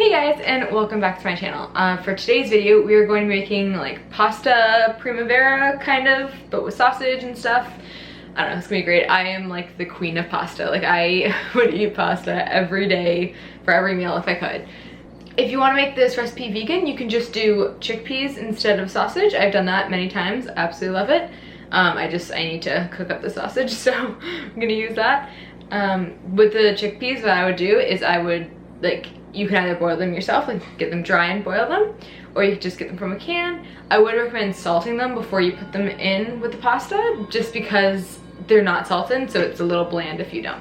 Hey guys, and welcome back to my channel. For today's video, we are going to be making like pasta primavera kind of, but with sausage and stuff. I don't know, it's gonna be great. I am like the queen of pasta. Like I would eat pasta every day for every meal if I could. If you want to make this recipe vegan, you can just do chickpeas instead of sausage. I've done that many times, I absolutely love it. I need to cook up the sausage, so I'm gonna use that. With the chickpeas, what I would do is you can either boil them yourself, like get them dry and boil them, or you could just get them from a can. I would recommend salting them before you put them in with the pasta, just because they're not salted, so it's a little bland if you don't.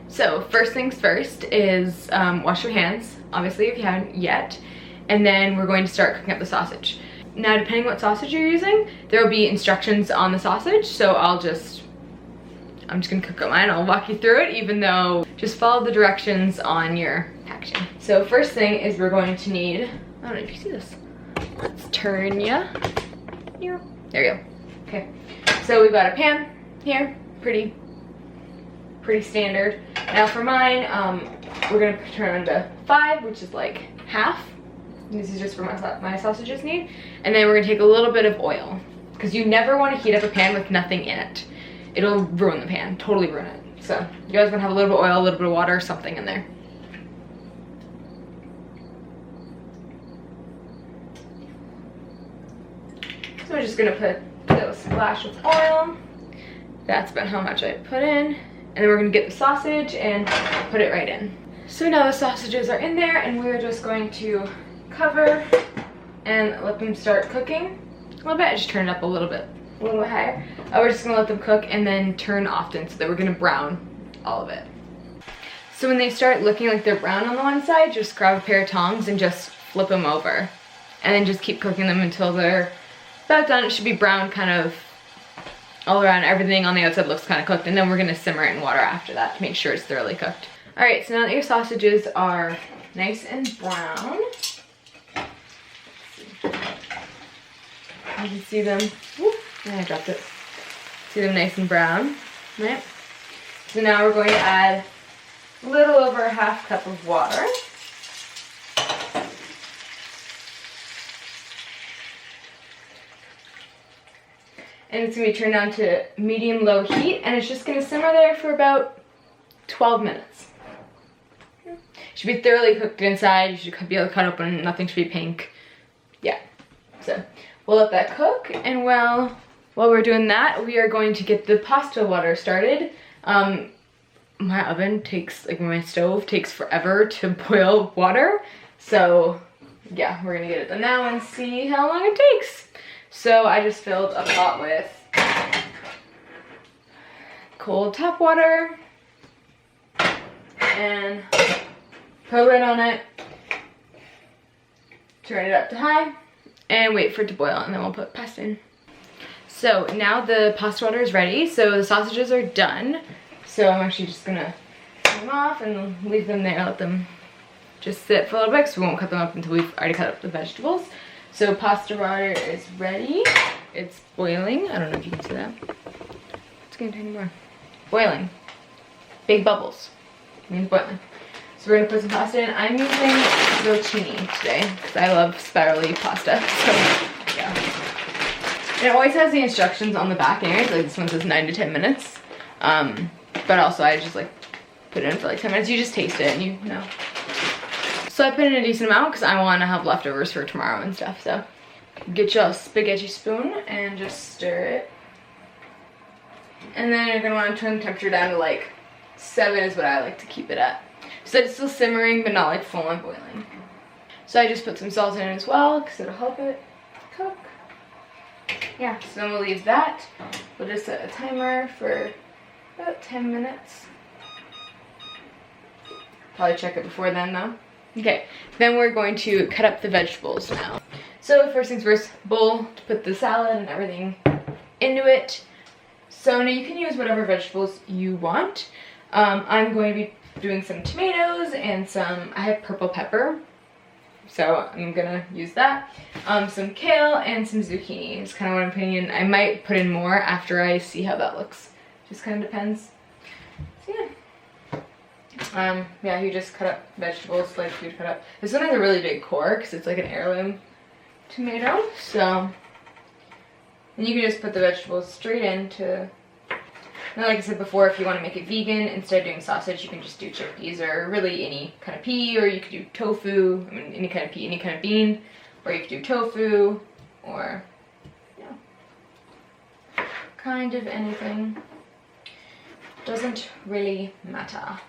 So first things first is wash your hands, obviously if you haven't yet, and then we're going to start cooking up the sausage. Now depending what sausage you're using, there will be instructions on the sausage, so I'm just gonna cook up mine. I'll walk you through it, even though just follow the directions on your packaging. So first thing is we're going to need, I don't know if you see this. Let's turn ya. There you go. Okay. So we've got a pan here, pretty standard. Now for mine, we're gonna turn it to 5, which is like half. This is just for my sausages need. And then we're gonna take a little bit of oil, because you never want to heat up a pan with nothing in it. It'll ruin the pan, totally ruin it. So you guys want to have a little bit of oil, a little bit of water, something in there. So we're just gonna put a little splash of oil. That's about how much I put in. And then we're gonna get the sausage and put it right in. So now the sausages are in there, and we're just going to cover and let them start cooking a little bit. I just turn it up a little bit higher. We're just gonna let them cook and then turn often, so that we're gonna brown all of it. So when they start looking like they're brown on the one side, just grab a pair of tongs and just flip them over. And then just keep cooking them until they're about done. It should be brown kind of all around. Everything on the outside looks kind of cooked, and then we're gonna simmer it in water after that to make sure it's thoroughly cooked. All right, so now that your sausages are nice and brown, you can see them, whoop, I dropped it. See them nice and brown, right? So now we're going to add a little over a half cup of water. And it's gonna be turned down to medium-low heat, and it's just gonna simmer there for about 12 minutes. It should be thoroughly cooked inside. You should be able to cut open, nothing should be pink. Yeah, so we'll let that cook, and while we're doing that, we are going to get the pasta water started. My oven takes, my stove takes forever to boil water, so yeah, we're gonna get it done now and see how long it takes. So I just filled a pot with cold tap water and put a lid on it, turn it up to high, and wait for it to boil, and then we'll put pasta in. So now the pasta water is ready, so the sausages are done. So I'm actually just gonna turn them off and leave them there, let them just sit for a little bit, because we won't cut them up until we've already cut up the vegetables. So pasta water is ready. It's boiling. I don't know if you can see that. It's getting tiny more. Boiling. Big bubbles. It means boiling. So we're gonna put some pasta in. I'm using zuchini today because I love spirally pasta. So yeah. And it always has the instructions on the back anyways. Like this one says 9 to 10 minutes. But also I just put it in for 10 minutes. You just taste it and you know. So I put in a decent amount because I want to have leftovers for tomorrow and stuff. So get your spaghetti spoon and just stir it. And then you're gonna want to turn the temperature down to 7 is what I like to keep it at. So it's still simmering, but not full on boiling. So I just put some salt in as well, because it'll help it cook. Yeah, so then we'll leave that. We'll just set a timer for about 10 minutes. Probably check it before then though. Okay, then we're going to cut up the vegetables now. So first things first, bowl to put the salad and everything into it. So now you can use whatever vegetables you want. I'm going to be doing some tomatoes and I have purple pepper, so I'm gonna use that. Some kale and some zucchini is kind of what I'm putting in. I might put in more after I see how that looks. Just kind of depends. So yeah. Yeah, you just cut up vegetables like you'd cut up. This one has a really big core because it's like an heirloom tomato. So then you can just put the vegetables straight into. Now, like I said before, if you want to make it vegan, instead of doing sausage, you can just do chickpeas or really any kind of pea, or you could do tofu. I mean, any kind of pea, any kind of bean, or you could do tofu, or yeah, kind of anything. Doesn't really matter.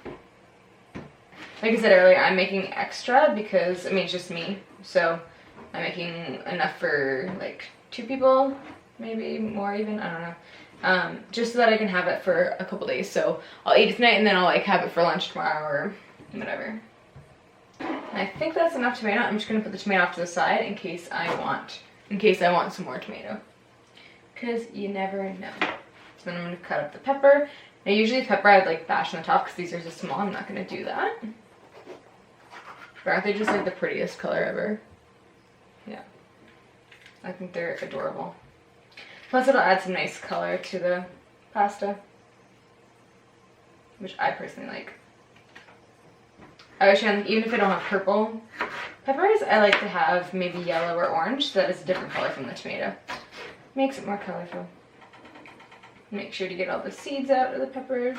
Like I said earlier, I'm making extra because, I mean, it's just me, so I'm making enough for like 2 people, maybe more even, I don't know. Just so that I can have it for a couple days. So I'll eat it tonight and then I'll like have it for lunch tomorrow or whatever. And I think that's enough tomato. I'm just gonna put the tomato off to the side in case I want some more tomato. Because you never know. So then I'm gonna cut up the pepper. Now usually the pepper I'd like bash on the top because these are so small. I'm not gonna do that. But aren't they just like the prettiest color ever? Yeah. I think they're adorable. Plus it'll add some nice color to the pasta, which I personally like. I wish even if I don't have purple peppers, I like to have maybe yellow or orange so that it's a different color from the tomato. Makes it more colorful. Make sure to get all the seeds out of the peppers.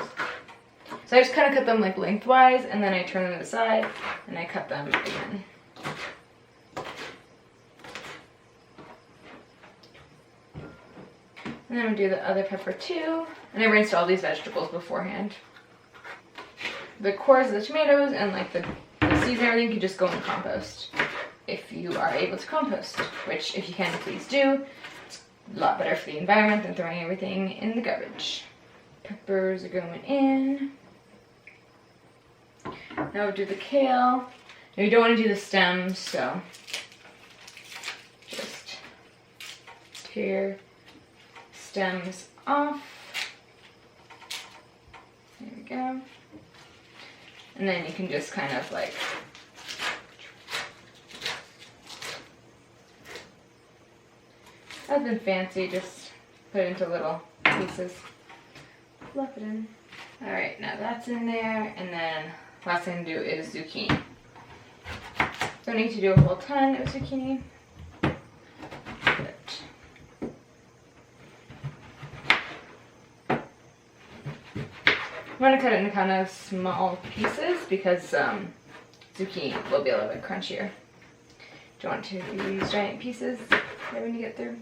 So I just kind of cut them like lengthwise and then I turn them to the side and I cut them again. And then I'm gonna do the other pepper too. And I rinsed all these vegetables beforehand. The cores of the tomatoes and like the seeds and everything can just go in compost. If you are able to compost, which if you can, please do. It's a lot better for the environment than throwing everything in the garbage. Peppers are going in. Now we'll do the kale. Now you don't want to do the stems, so just tear stems off. There we go. And then you can just kind of like nothing fancy, just put it into little pieces. Fluff it in. Alright, now that's in there, and then last thing to do is zucchini. Don't need to do a whole ton of zucchini. I'm going to cut it into kind of small pieces because zucchini will be a little bit crunchier. Don't want to do these giant pieces right when you get through.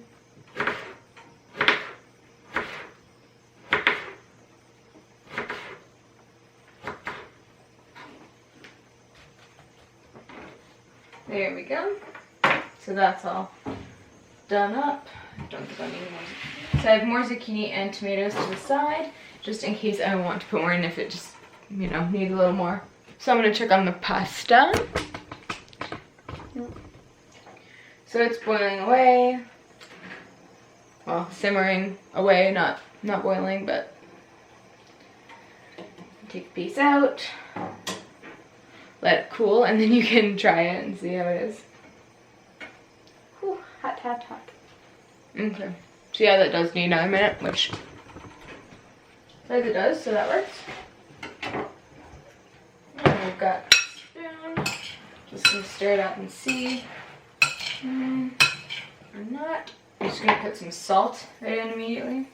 There we go. So that's all done up. Don't think I'll need more. So I have more zucchini and tomatoes to the side, just in case I want to put more in if it just, you know, needs a little more. So I'm going to check on the pasta. So it's boiling away. Well, simmering away, not boiling, but take a piece out. Let it cool, and then you can try it and see how it is. Whew, hot, hot, hot. Okay. So yeah, that does need another minute, which says it does, so that works. And we've got a spoon. Just gonna stir it up and see. Or not. I'm just gonna put some salt right in immediately.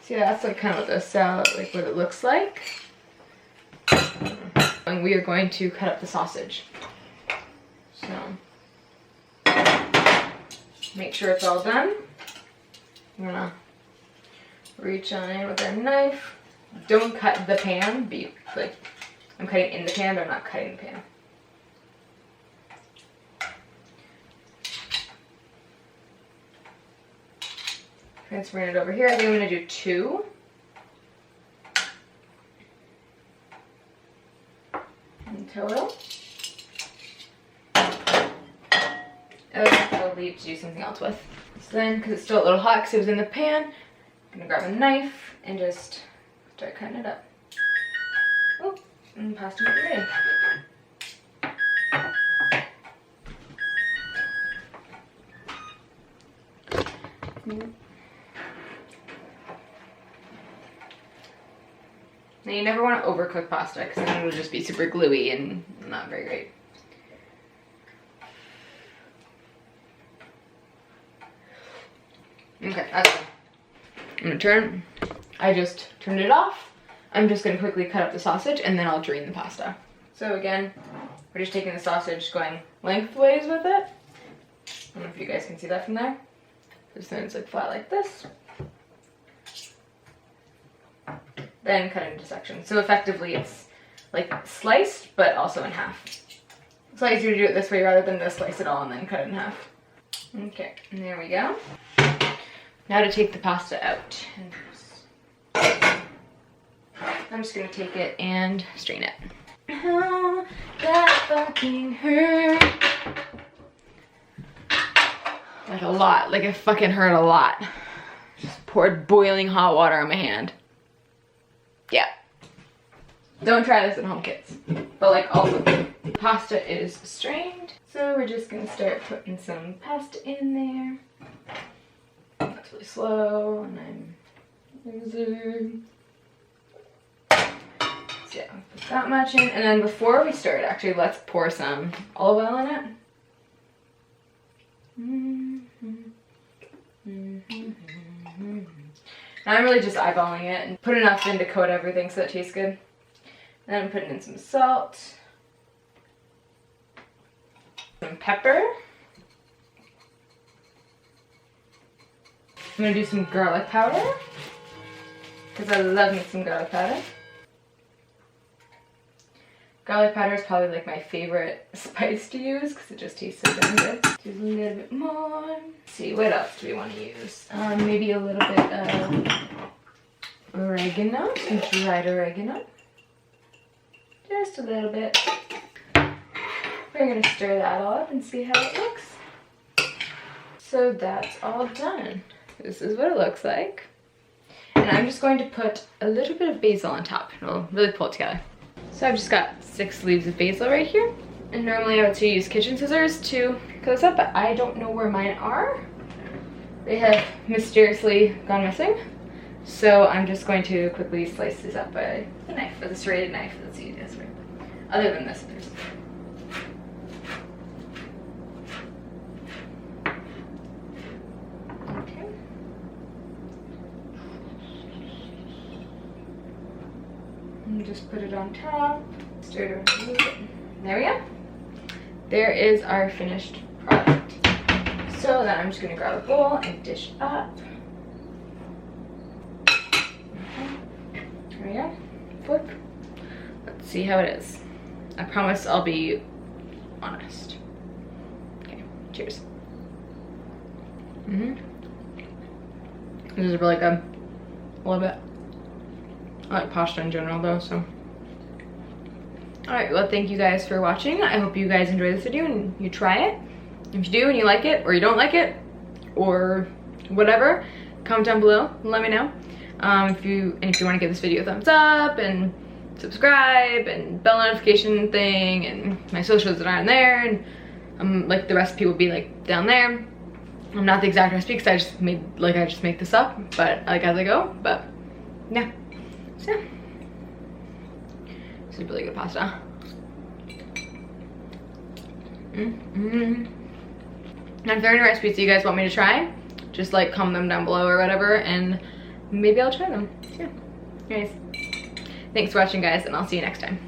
See, that's like kind of what the salad, like what it looks like. And we are going to cut up the sausage. So make sure it's all done. I'm gonna reach on in with a knife. Don't cut the pan. Be like, I'm cutting in the pan, but I'm not cutting the pan. Transferring it over here. I think I'm gonna do 2. In total. I'll leave to do something else with. So then, because it's still a little hot because it was in the pan, I'm gonna grab a knife and just start cutting it up. Oh, and pasta might be ready. Now you never want to overcook pasta because then it'll just be super gluey and not very great. Okay, that's good. I'm gonna I just turned it off. I'm just gonna quickly cut up the sausage and then I'll drain the pasta. So again, we're just taking the sausage, going lengthways with it. I don't know if you guys can see that from there. Just then it's like flat like this. Then cut it into sections. So effectively it's like sliced, but also in half. It's a lot easier to do it this way rather than to slice it all and then cut it in half. Okay, and there we go. Now to take the pasta out. I'm just gonna take it and strain it. Oh, that fucking hurt. Like a lot, like it fucking hurt a lot. Just poured boiling hot water on my hand. Yeah. Don't try this at home, kids. But like also, pasta is strained. So we're just gonna start putting some pasta in there. That's really slow and I'm losing. So yeah, put that much in. And then before we start, actually, let's pour some olive oil in it. Now I'm really just eyeballing it and put enough in to coat everything so it tastes good. And then I'm putting in some salt, some pepper. I'm gonna do some garlic powder because I love me some garlic powder. Garlic powder is probably like my favorite spice to use because it just tastes so damn good. Do a little bit more. Let's see, what else do we want to use? Maybe a little bit of oregano, some dried oregano. Just a little bit. We're gonna stir that all up and see how it looks. So that's all done. This is what it looks like. And I'm just going to put a little bit of basil on top. It'll really pull it together. So I've just got 6 leaves of basil right here. And normally I would use kitchen scissors to cut this up, but I don't know where mine are. They have mysteriously gone missing. So I'm just going to quickly slice this up by a knife, with a serrated knife. That's the easiest way. Other than this, there's and just put it on top, stir it around a little bit. There we go. There is our finished product. So then I'm just gonna grab a bowl and dish up. There we go. Flip. Let's see how it is. I promise I'll be honest. Okay, cheers. This is really good. Love it. I like pasta in general though, so. Alright, well thank you guys for watching. I hope you guys enjoy this video and you try it. If you do and you like it, or you don't like it, or whatever, comment down below and let me know. If you want to give this video a thumbs up and subscribe and bell notification thing and my socials that aren't there, and like the recipe will be like down there. I'm not the exact recipe because I just make this up, but like as I go. But yeah. So, this is really good pasta. And if there are any recipes that you guys want me to try, just like comment them down below or whatever, and maybe I'll try them. So, yeah. Anyways, thanks for watching guys, and I'll see you next time.